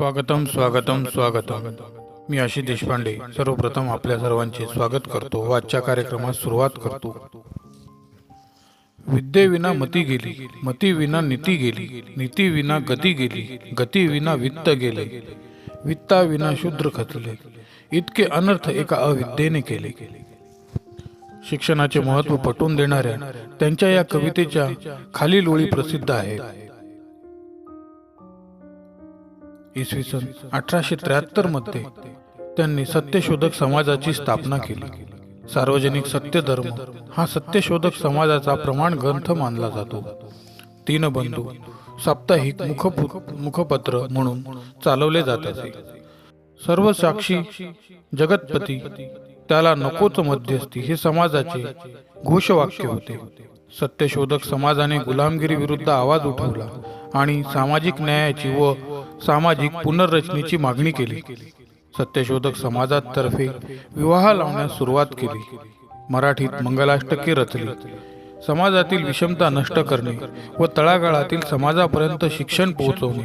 स्वागतम स्वागतम स्वागतम. मी आशिष देशपांडे सर्वप्रथम आपल्या सर्वांचे स्वागत करतो व आजच्या कार्यक्रमास सुरुवात करतो. विद्येविना मती गेली, मती विना नीती गेली, नीती विना गती गेली, गती विना वित्त गेले, वित्ता विना शूद्र खचले, इतके अनर्थ एका अविद्येने केले. शिक्षणाचे महत्त्व पटवून देणाऱ्या त्यांच्या या कवितेच्या खालील ओळी प्रसिद्ध आहेत. इसवी सन 1873 मध्ये त्यांनी सत्यशोधक समाजाची स्थापना केली. सार्वजनिक सत्यधर्म हा सत्यशोधक समाजाचा प्रमाण ग्रंथ मानला जातो. तीन बंधू साप्ताहिक मुखपत्र म्हणून चालवले जात असे. सर्व साक्षी जगतपती त्याला नकोच मध्यस्थी हे समाजाचे घोषवाक्य होते. सत्यशोधक समाजाने गुलामगिरी विरुद्ध आवाज उठवला आणि सामाजिक न्यायाची व सामाजिक पुनर्रचनेची मागणी केली. सत्यशोधक समाजातर्फे विवाह लावण्यास सुरुवात केली. मराठीत मंगलाष्टके रचली. समाजातील विषमता नष्ट करणे व तळागाळातील समाजापर्यंत शिक्षण पोहोचवणे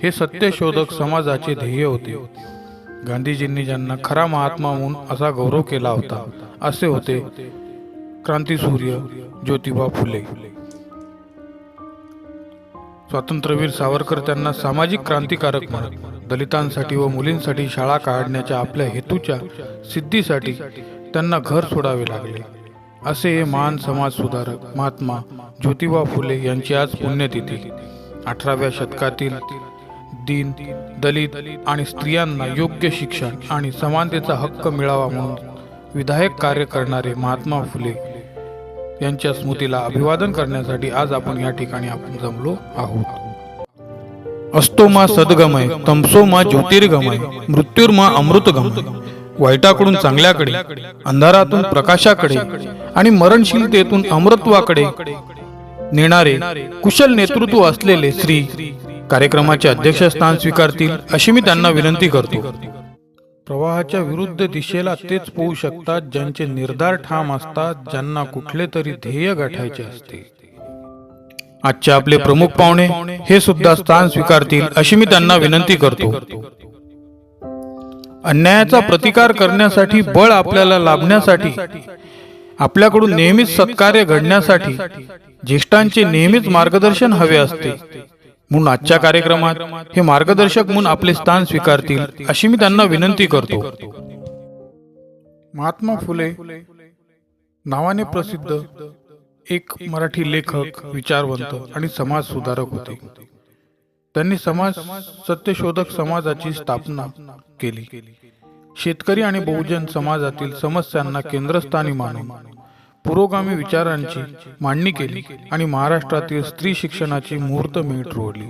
हे सत्यशोधक समाजाचे ध्येय होते. गांधीजींनी ज्यांना खरा महात्मा म्हणून असा गौरव केला होता असे होते क्रांतिसूर्य ज्योतिबा फुले. स्वातंत्र्यवीर सावरकर त्यांना सामाजिक क्रांतिकारक म्हणत. दलितांसाठी व मुलींसाठी शाळा काढण्याच्या आपल्या हेतूच्या सिद्धीसाठी त्यांना घर सोडावे लागले. असे हे महान समाज सुधारक महात्मा ज्योतिबा फुले यांची आज पुण्यतिथी. 18व्या शतकातील दीन दलित आणि स्त्रियांना योग्य शिक्षण आणि समानतेचा हक्क मिळावा म्हणून विधायक कार्य करणारे महात्मा फुले यांच्या स्मृतीला अभिवादन करण्यासाठी आज आपण या ठिकाणी जमलो आहोत. असतो मा सद्गमय, तमसो मा ज्योतिर्गमय, मृत्युर्मा अमृतगमय. वाईटाकडून चांगल्याकडे, अंधारातून प्रकाशाकडे आणि मरणशीलतेतून अमृतत्वाकडे नेणारे कुशल नेतृत्व असलेले श्री कार्यक्रमाचे अध्यक्षस्थान स्वीकारतील अशी मी त्यांना विनंती करतो. प्रवाहाच्या विरुद्ध दिशेला तेच पोहू शकतात ज्यांचे निर्धार ठाम असतात, ज्यांना कुठले तरी ध्येय गाठायचे असते. आजचे आपले प्रमुख पाहुणे हे सुद्धा स्थान स्वीकारतील अशी मी त्यांना विनंती करतो. अन्यायाचा प्रतिकार करण्यासाठी, बळ आपल्याला लाभण्यासाठी, आपल्याकडून नेहमीच सत्कार्य घडण्यासाठी ज्येष्ठांचे नेहमीच मार्गदर्शन हवे असते. म्हणून आजच्या कार्यक्रमात हे मार्गदर्शक म्हणून आपले स्थान स्वीकारतील अशी मी त्यांना विनंती करतो. महात्मा फुले नावाने प्रसिद्ध एक मराठी लेखक, विचारवंत आणि समाज सुधारक होते. त्यांनी सत्यशोधक समाजाची स्थापना केली. शेतकरी आणि बहुजन समाजातील समस्यांना केंद्रस्थानी मानून पुरोगामी विचारांची मांडणी केली आणि महाराष्ट्रातील स्त्री शिक्षणाची मुहूर्तमेढ रोवली.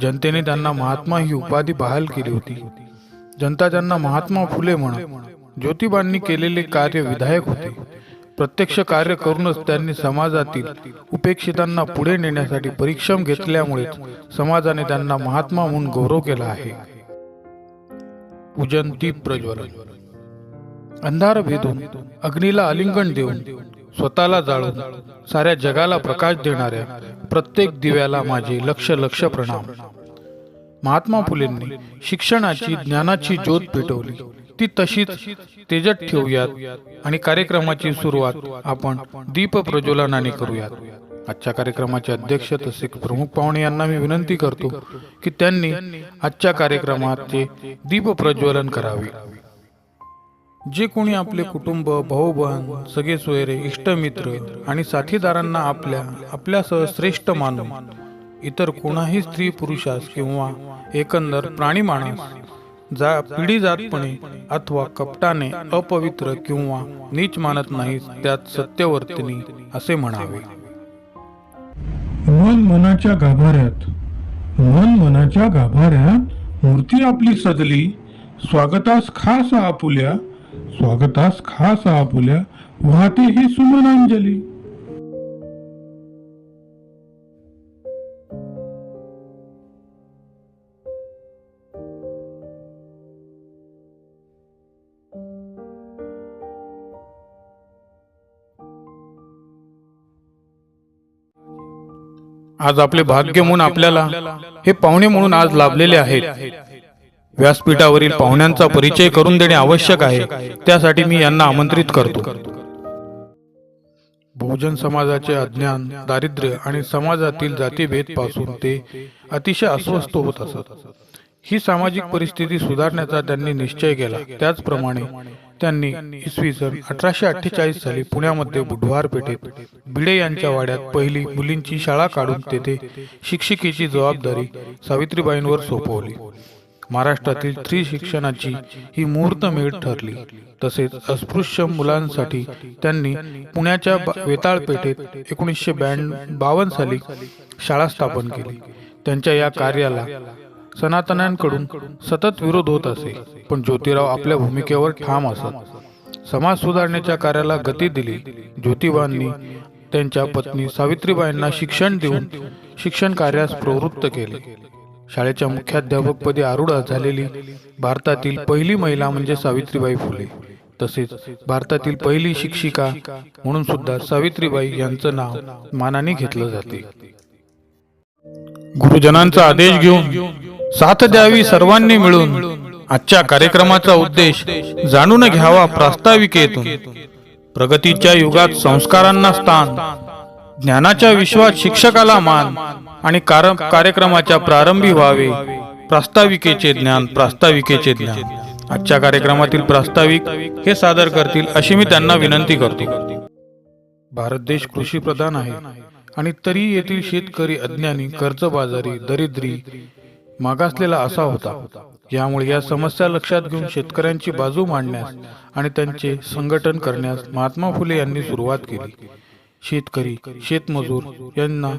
जनतेने त्यांना महात्मा ही उपाधी बहाल केली होती. जनता त्यांना महात्मा फुले म्हणत. ज्योतिबांनी केलेले कार्य विधायक होते. प्रत्यक्ष कार्य करूनच त्यांनी समाजातील उपेक्षितांना पुढे नेण्यासाठी परिश्रम घेतल्यामुळे समाजाने त्यांना महात्मा म्हणून गौरव केला आहे. पूजन दीप प्रज्वलन. अंधार भेदून, अग्नीला आलिंगन देऊन, स्वतःला जाळून साऱ्या जगाला प्रकाश देणाऱ्या प्रत्येक दिव्याला माझे लक्ष लक्ष प्रणाम. महात्मा फुलेंनी शिक्षणाची, ज्ञानाची ज्योत पेटवली. ती तशीच तेजत ठेवूयात आणि कार्यक्रमाची सुरुवात आपण दीप प्रज्वलनाने करूयात. आजच्या कार्यक्रमाचे अध्यक्ष तसेच प्रमुख पाहुणे यांना मी विनंती करतो की त्यांनी आजच्या कार्यक्रमाचे दीप प्रज्वलन करावे. जे कोणी आपले कुटुंब, भाऊ-बहीण, सगळे सोयरे, इष्टमित्र आणि साथीदारांना आपल्यासह श्रेष्ठ मानून इतर कोणाही स्त्री पुरुषास किंवा एकंदर प्राणी माणूस पिढी जातपणे अथवा कपटाने अपवित्र किंवा नीच मानत नाही, त्यात सत्यवर्तनी असे म्हणावे. मनाच्या गाभाऱ्यात मूर्ती आपली सजली. स्वागतास खास आपुल्या वाहते ही सुमनांजली. आज आपले भाग्य म्हणून आपल्याला हे पाहुणे म्हणून आज लाभलेले आहेत. व्यासपीठावरील पाहुण्यांचा परिचय करून देणे आवश्यक आहे. त्यासाठी मी यांना आमंत्रित करतो. बहुजन समाजाचे अज्ञान, दारिद्र्य आणि समाजातील जातीभेद पासून ते अतिशय अस्वस्थ होत असत. ही सामाजिक परिस्थिती सुधारण्याचा त्यांनी निश्चय केला. त्याचप्रमाणे त्यांनी इसवी सन 1848 साली पुण्यामध्ये बुधवार पेठेत भिडे यांच्या वाड्यात पहिली मुलींची शाळा काढून तेथे शिक्षिकेची जबाबदारी सावित्रीबाईंवर सोपवली. महाराष्ट्रातील स्त्री शिक्षणाची ही मुहूर्तमेढ ठरली. तसेच अस्पृश्य मुलांसाठी त्यांनी पुण्याच्या वेताळ पेठेत 1952 साली शाळा स्थापन केली. त्यांच्या या कार्याला सनातन्यांकडून सतत विरोध होत असे, पण ज्योतिराव आपल्या भूमिकेवर ठाम असत. समाज सुधारण्याच्या कार्याला गती दिली. ज्योतिबांनी त्यांच्या पत्नी सावित्रीबाईंना शिक्षण देऊन शिक्षण कार्यास प्रवृत्त केले. शाळेच्या मुख्याध्यापकपदी आरूढ झालेली भारतातील पहिली महिला म्हणजे सावित्रीबाई फुले. तसेच भारतातील पहिली शिक्षिका म्हणून सुद्धा सावित्रीबाई यांचं नाव मानाने घेतलं जाते. गुरुजनांचा आदेश घेऊन साथ द्यावी सर्वांनी मिळून. आजच्या कार्यक्रमाचा उद्देश जाणून घ्यावा प्रास्ताविकेतून. प्रगतीच्या युगात संस्कारांना स्थान, ज्ञानाच्या विश्वात शिक्षकाला मान आणि कार्यक्रमाच्या प्रारंभी व्हावे प्रास्ताविकेचे ज्ञान. प्रास्ताविकेचे ज्ञान आजच्या कार्यक्रमातील प्रास्ताविक हे सादर करतील अशी मी त्यांना विनंती करतो. भारत देश कृषी प्रधान आहे आणि तरी येथील शेतकरी अज्ञानी, कर्जबाजारी, दरिद्री, मागासलेला असा होता. यामुळे या समस्या लक्षात घेऊन शेतकऱ्यांची बाजू मांडण्यास आणि त्यांचे संघटन करण्यास महात्मा फुले यांनी सुरुवात केली. शेतकरी, शेतमजूर यांना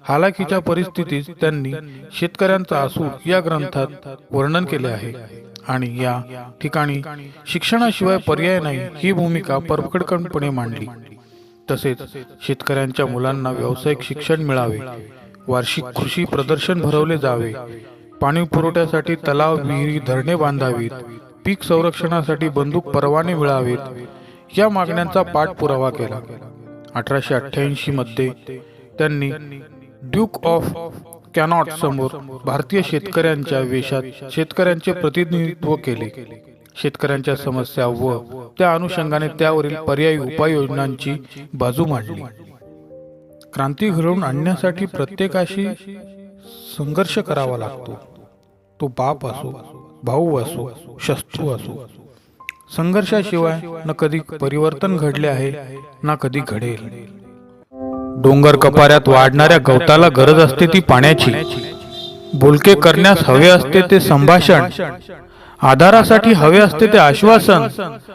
हालाकीच्या परिस्थितीत त्यांनी शेतकऱ्यांचा आसूड या ग्रंथात वर्णन केले आहे आणि या ठिकाणी शिक्षणाशिवाय पर्याय नाही ही भूमिका परखडपणे मांडली. तसेच शेतकऱ्यांच्या मुलांना व्यावसायिक शिक्षण मिळावे, वार्षिक कृषी प्रदर्शन भरवले जावे, पाणी पुरवठ्यासाठी तलाव, विहिरी, धरणे बांधावीत, पीक संरक्षणासाठी बंदूक परवाने मिळावेत या मागण्यांचा पाठपुरावा केला. 1888 मध्ये त्यांनी ड्यूक ऑफ कॅनॉट समोर भारतीय शेतकऱ्यांच्या वेशात शेतकऱ्यांचे प्रतिनिधित्व केले. शेतकऱ्यांच्या समस्या व त्या अनुषंगाने त्यावरील पर्यायी उपाययोजनांची बाजू मांडली. क्रांती घडवून आणण्यासाठी प्रत्येकाशी संघर्ष करावा लागतो. तो बाप असो, भाऊ असो, शत्रू असो. संघर्षाशिवाय न कधी परिवर्तन घडले आहे ना कधी घडेल. डोंगर कपाऱ्यात वाढणाऱ्या गवताला गरज असते ती पाण्याची. बोलके करण्यास हवे असते ते संभाषण. आधारासाठी हवे असते ते आश्वासन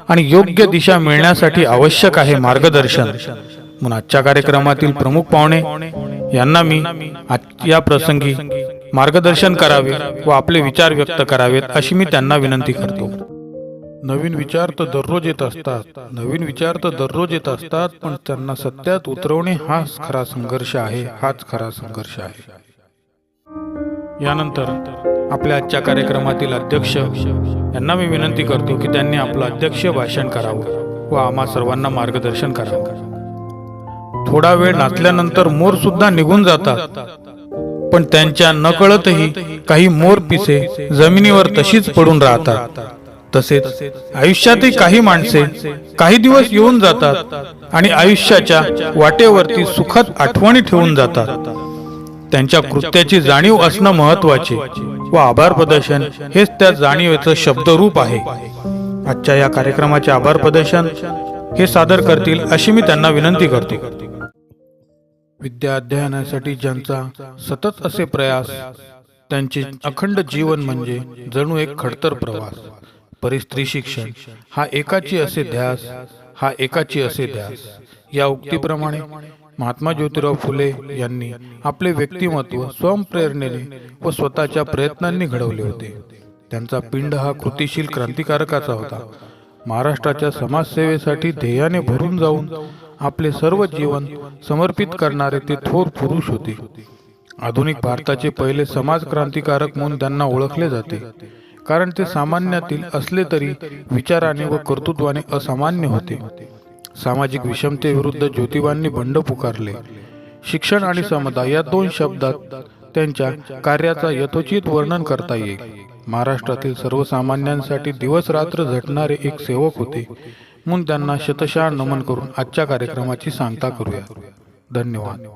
आणि योग्य दिशा मिळण्यासाठी आवश्यक आहे मार्गदर्शन. म्हणून आजच्या कार्यक्रमातील प्रमुख पाहुणे यांना मी या प्रसंगी मार्गदर्शन करावे व आपले विचार व्यक्त करावेत अशी मी त्यांना विनंती करतो. नवीन विचार तर दररोज येत असतात, नवीन विचार तर दररोज येत असतात, पण त्यांना सत्यात उतरवणे हाच खरा संघर्ष आहे, हाच खरा संघर्ष आहे. यानंतर आपल्या आजच्या कार्यक्रमातील अध्यक्ष यांना मी विनंती करतो की त्यांनी आपलं अध्यक्ष भाषण करावं व आम्हा सर्वांना मार्गदर्शन करावं. थोडा वेळ नाचल्यानंतर मोर सुद्धा निघून जातात, पण त्यांच्या नकळतही काही मोर पिसे जमिनीवर तशीच पडून राहतात. तसेच आयुष्यातही काही माणसे काही दिवस येऊन जातात आणि आयुष्याच्या वाटेवरती सुखद आठवणी ठेवून जातात. त्यांच्या कृत्याची जाणीव असणं महत्वाचे व आभार प्रदर्शन हेच त्या जाणीवेचं शब्दरूप आहे. आजच्या या कार्यक्रमाचे आभार प्रदर्शन हे सादर करतील अशी मी त्यांना विनंती करतो. विद्या अध्ययनासाठी ज्यांचा सतत असे प्रयास, त्यांचे अखंड जीवन म्हणजे जणू एक खडतर प्रवास. परिस्त्री शिक्षण हा एकाची असे ध्यास, हा एकाची असे ध्यास. या उक्तीप्रमाणे महात्मा ज्योतिराव फुले यांनी आपले व्यक्तिमत्व स्वप्रेरणेने व स्वतःच्या प्रयत्नांनी घडवले होते. त्यांचा पिंड हा कृतिशील क्रांतिकारकाचा होता. महाराष्ट्राच्या समाजसेवेसाठी ध्येयाने भरून जाऊन आपले सर्व जीवन समर्पित करणारे ते थोर पुरुष होते. आधुनिक भारताचे पहिले समाज क्रांतिकारक म्हणून त्यांना ओळखले जाते, कारण ते सामान्यातील असले तरी विचाराने व कर्तृत्वाने असामान्य होते. सामाजिक विषमतेविरुद्ध ज्योतिबांनी बंड पुकारले. शिक्षण आणि समता या दोन शब्दात त्यांच्या कार्याचा यथोचित वर्णन करता येईल. महाराष्ट्रातील सर्वसामान्यांसाठी दिवस रात्र झटणारे एक सेवक होते म्हणून त्यांना शतशः नमन करून आजच्या कार्यक्रमाची सांगता करूया. धन्यवाद.